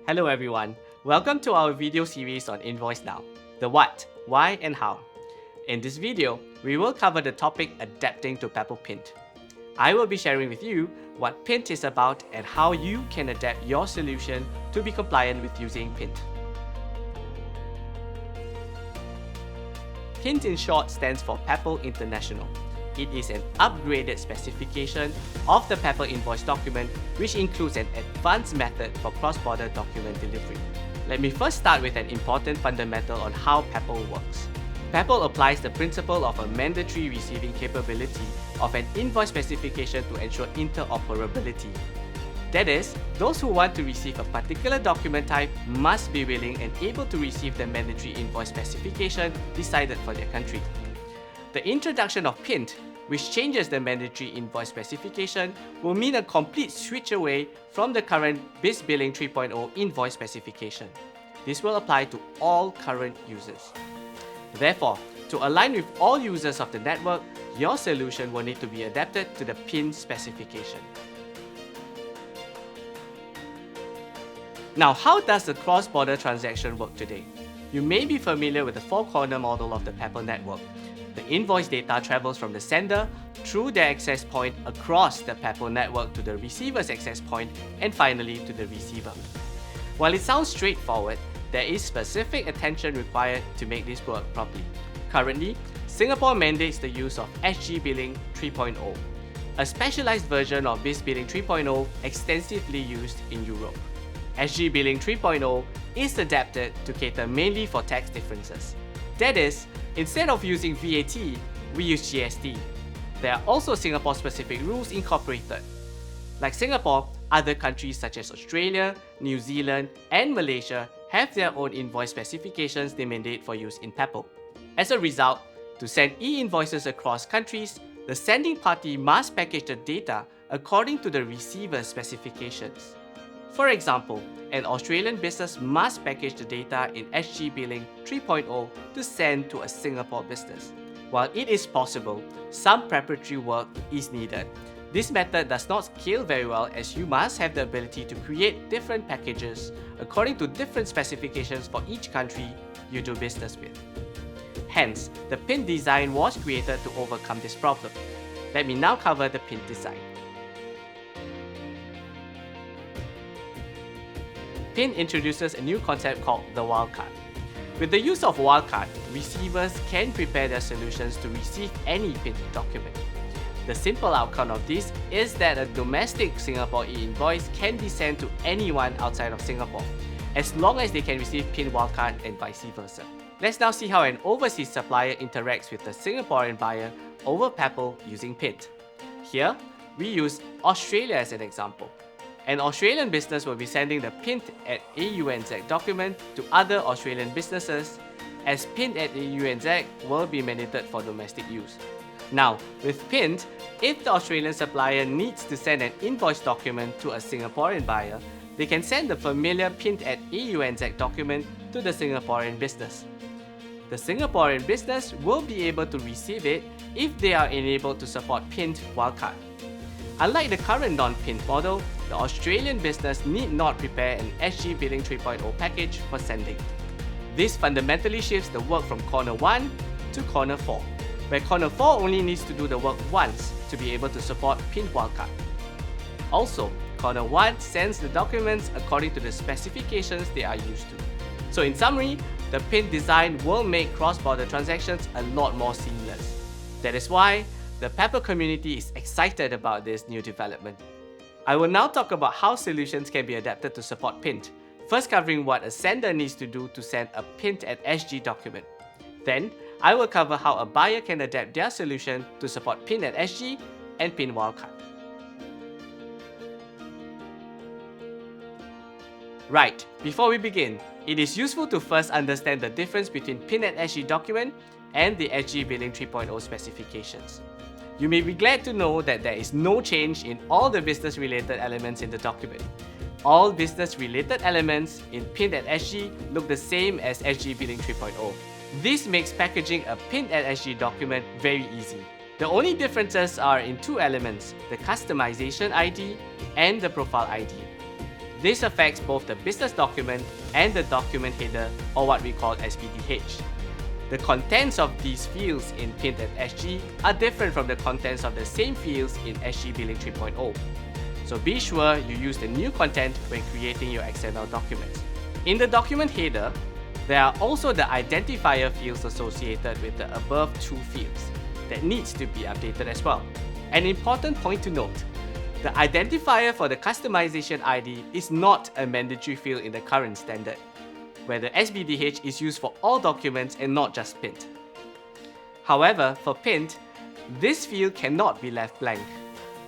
Hello everyone, welcome to our video series on InvoiceNow, the what, why and how. In this video, we will cover the topic adapting to Peppol PINT. I will be sharing with you what PINT is about and how you can adapt your solution to be compliant with using PINT. PINT in short stands for Peppol International. It is an upgraded specification of the Peppol invoice document, which includes an advanced method for cross-border document delivery. Let me first start with an important fundamental on how Peppol works. Peppol applies the principle of a mandatory receiving capability of an invoice specification to ensure interoperability. That is, those who want to receive a particular document type must be willing and able to receive the mandatory invoice specification decided for their country. The introduction of PINT, which changes the mandatory invoice specification, will mean a complete switch away from the current BIS Billing 3.0 invoice specification. This will apply to all current users. Therefore, to align with all users of the network, your solution will need to be adapted to the PINT specification. Now, how does the cross-border transaction work today? You may be familiar with the four-corner model of the Peppol network. The invoice data travels from the sender through their access point across the Peppol network to the receiver's access point and finally to the receiver. While it sounds straightforward, there is specific attention required to make this work properly. Currently, Singapore mandates the use of SG Billing 3.0, a specialized version of BIS Billing 3.0 extensively used in Europe. SG Billing 3.0 is adapted to cater mainly for tax differences. That is, instead of using VAT, we use GST. There are also Singapore-specific rules incorporated. Like Singapore, other countries such as Australia, New Zealand, and Malaysia have their own invoice specifications they mandate for use in Peppol. As a result, to send e-invoices across countries, the sending party must package the data according to the receiver's specifications. For example, an Australian business must package the data in SG Billing 3.0 to send to a Singapore business. While it is possible, some preparatory work is needed. This method does not scale very well as you must have the ability to create different packages according to different specifications for each country you do business with. Hence, the PINT design was created to overcome this problem. Let me now cover the PINT design. PINT introduces a new concept called the wildcard. With the use of wildcard, receivers can prepare their solutions to receive any PINT document. The simple outcome of this is that a domestic Singapore e-invoice can be sent to anyone outside of Singapore, as long as they can receive PINT wildcard and vice versa. Let's now see how an overseas supplier interacts with the Singaporean buyer over Peppol using PINT. Here, we use Australia as an example. An Australian business will be sending the PINT at AUNZ document to other Australian businesses, as PINT at AUNZ will be mandated for domestic use. Now, with PINT, if the Australian supplier needs to send an invoice document to a Singaporean buyer, they can send the familiar PINT at AUNZ document to the Singaporean business. The Singaporean business will be able to receive it if they are enabled to support PINT wildcard. Unlike the current non-PINT model, the Australian business need not prepare an SG Billing 3.0 package for sending. This fundamentally shifts the work from corner 1 to corner 4, where corner 4 only needs to do the work once to be able to support PINT wildcard. Also, corner 1 sends the documents according to the specifications they are used to. So in summary, the PINT design will make cross-border transactions a lot more seamless. That is why the Peppol community is excited about this new development. I will now talk about how solutions can be adapted to support PINT, first covering what a sender needs to do to send a PINT at SG document. Then, I will cover how a buyer can adapt their solution to support PINT at SG and PINT wildcard. Right, before we begin, it is useful to first understand the difference between PINT at SG document and the SG Billing 3.0 specifications. You may be glad to know that there is no change in all the business-related elements in the document. All business-related elements in PINT at SG look the same as SG Billing 3.0. This makes packaging a PINT at SG document very easy. The only differences are in two elements, the customization ID and the profile ID. This affects both the business document and the document header, or what we call SBDH. The contents of these fields in PINT.SG are different from the contents of the same fields in SG Billing 3.0. So be sure you use the new content when creating your XML documents. In the document header, there are also the identifier fields associated with the above two fields that needs to be updated as well. An important point to note, the identifier for the customization ID is not a mandatory field in the current standard, where the SBDH is used for all documents and not just PINT. However, for PINT, this field cannot be left blank.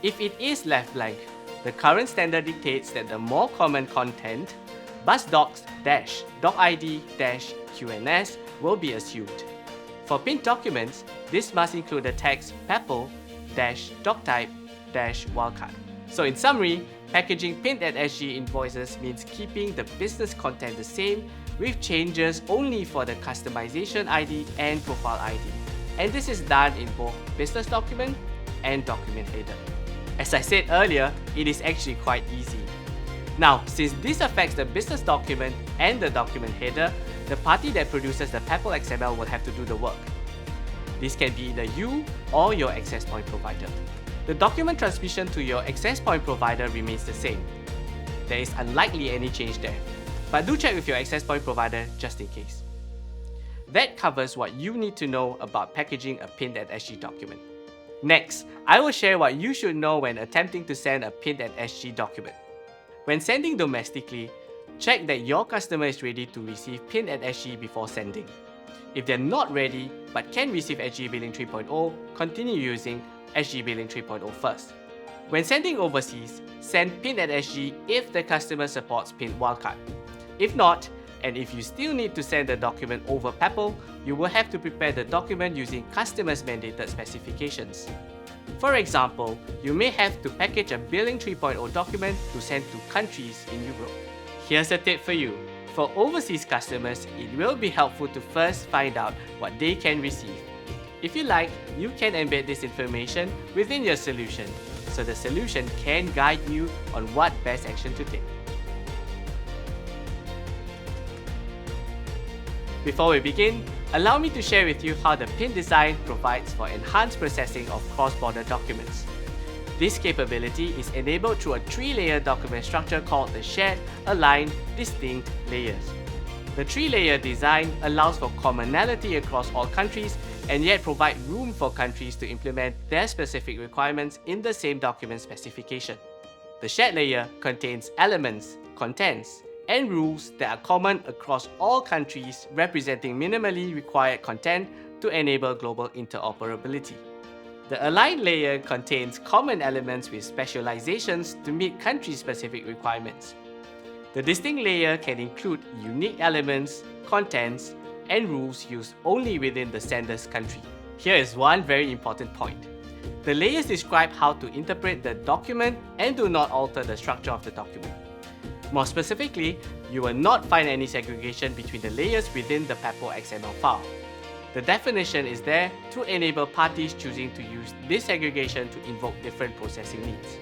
If it is left blank, the current standard dictates that the more common content, busdocs-docid-QNS, will be assumed. For PINT documents, this must include the text Peppol-doctype-wildcard. So in summary, packaging PINT.SG invoices means keeping the business content the same with changes only for the customization ID and profile ID. And this is done in both business document and document header. As I said earlier, it is actually quite easy. Now, since this affects the business document and the document header, the party that produces the Peppol XML will have to do the work. This can be either you or your access point provider. The document transmission to your access point provider remains the same. There is unlikely any change there, but do check with your access point provider just in case. That covers what you need to know about packaging a PINT.SG document. Next, I will share what you should know when attempting to send a PINT.SG document. When sending domestically, check that your customer is ready to receive PINT.SG before sending. If they're not ready but can receive SG Billing 3.0, continue using SG Billing 3.0 first. When sending overseas, send PINT.SG if the customer supports PINT wildcard. If not, and if you still need to send the document over Peppol, you will have to prepare the document using customers' mandated specifications. For example, you may have to package a Billing 3.0 document to send to countries in Europe. Here's a tip for you. For overseas customers, it will be helpful to first find out what they can receive. If you like, you can embed this information within your solution, so the solution can guide you on what best action to take. Before we begin, allow me to share with you how the PINT design provides for enhanced processing of cross-border documents. This capability is enabled through a 3-layer document structure called the Shared, Aligned, Distinct layers. The 3-layer design allows for commonality across all countries and yet provide room for countries to implement their specific requirements in the same document specification. The shared layer contains elements, contents, and rules that are common across all countries, representing minimally required content to enable global interoperability. The aligned layer contains common elements with specializations to meet country-specific requirements. The distinct layer can include unique elements, contents, and rules used only within the sender's country. Here is one very important point. The layers describe how to interpret the document and do not alter the structure of the document. More specifically, you will not find any segregation between the layers within the Peppol XML file. The definition is there to enable parties choosing to use this segregation to invoke different processing needs.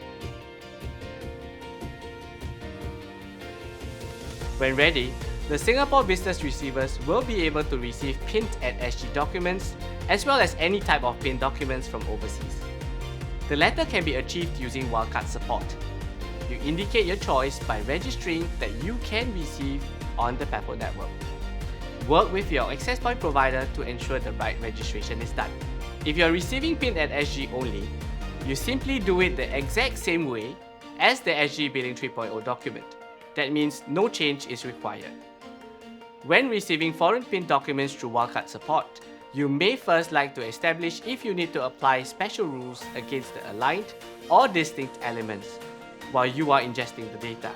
When ready, the Singapore business receivers will be able to receive PINT.SG documents as well as any type of PINT documents from overseas. The latter can be achieved using wildcard support. You indicate your choice by registering that you can receive on the Peppol network. Work with your access point provider to ensure the right registration is done. If you're receiving PINT.SG only, you simply do it the exact same way as the SG Billing 3.0 document. That means no change is required. When receiving foreign PINT documents through wildcard support, you may first like to establish if you need to apply special rules against the aligned or distinct elements while you are ingesting the data.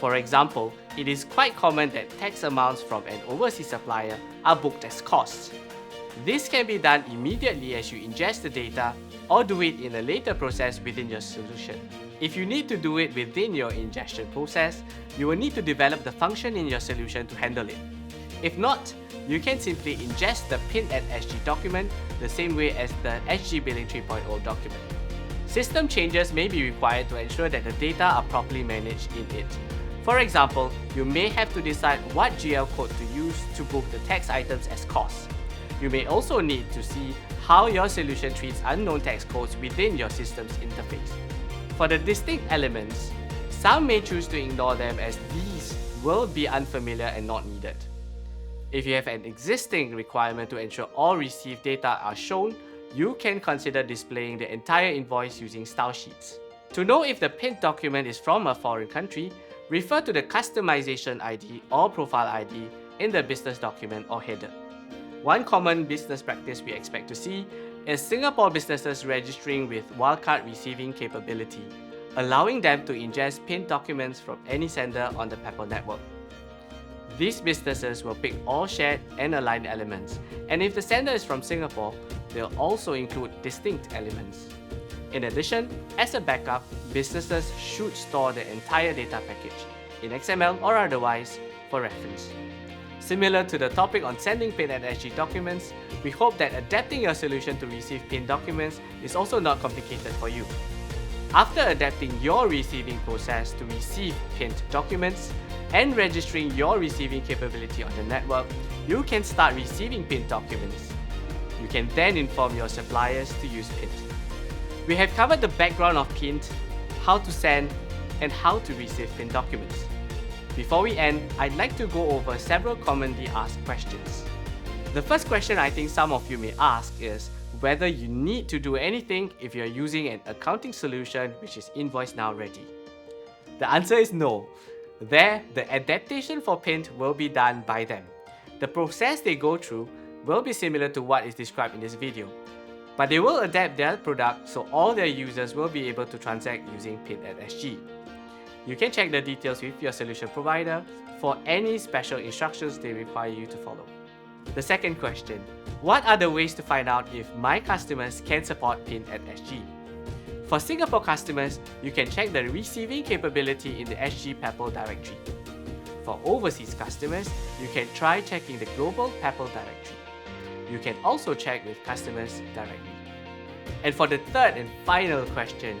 For example, it is quite common that tax amounts from an overseas supplier are booked as costs. This can be done immediately as you ingest the data or do it in a later process within your solution. If you need to do it within your ingestion process, you will need to develop the function in your solution to handle it. If not, you can simply ingest the PINT.SG document the same way as the SG Billing 3.0 document. System changes may be required to ensure that the data are properly managed in it. For example, you may have to decide what GL code to use to book the tax items as costs. You may also need to see how your solution treats unknown tax codes within your system's interface. For the distinct elements, some may choose to ignore them as these will be unfamiliar and not needed. If you have an existing requirement to ensure all received data are shown, you can consider displaying the entire invoice using style sheets. To know if the PINT document is from a foreign country, refer to the customization ID or profile ID in the business document or header. One common business practice we expect to see is Singapore businesses registering with wildcard receiving capability, allowing them to ingest PINT documents from any sender on the Peppol network. These businesses will pick all shared and aligned elements, and if the sender is from Singapore, they'll also include distinct elements. In addition, as a backup, businesses should store the entire data package, in XML or otherwise, for reference. Similar to the topic on sending PINT@SG documents, we hope that adapting your solution to receive PINT documents is also not complicated for you. After adapting your receiving process to receive PINT documents and registering your receiving capability on the network, you can start receiving PINT documents. You can then inform your suppliers to use PINT. We have covered the background of PINT, how to send, and how to receive PINT documents. Before we end, I'd like to go over several commonly asked questions. The first question I think some of you may ask is whether you need to do anything if you're using an accounting solution which is InvoiceNow ready. The answer is no. There, the adaptation for PINT will be done by them. The process they go through will be similar to what is described in this video, but they will adapt their product so all their users will be able to transact using PINT@SG. You can check the details with your solution provider for any special instructions they require you to follow. The second question, what are the ways to find out if my customers can support PINT@SG? For Singapore customers, you can check the receiving capability in the SG Peppol directory. For overseas customers, you can try checking the global Peppol directory. You can also check with customers directly. And for the third and final question,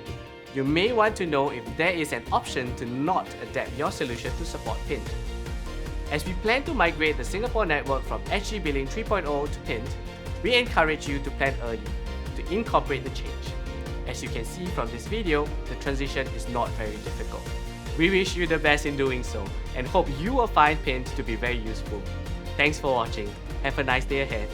you may want to know if there is an option to not adapt your solution to support PINT. As we plan to migrate the Singapore network from SG Billing 3.0 to PINT, we encourage you to plan early to incorporate the change. As you can see from this video, the transition is not very difficult. We wish you the best in doing so and hope you will find PINT to be very useful. Thanks for watching. Have a nice day ahead.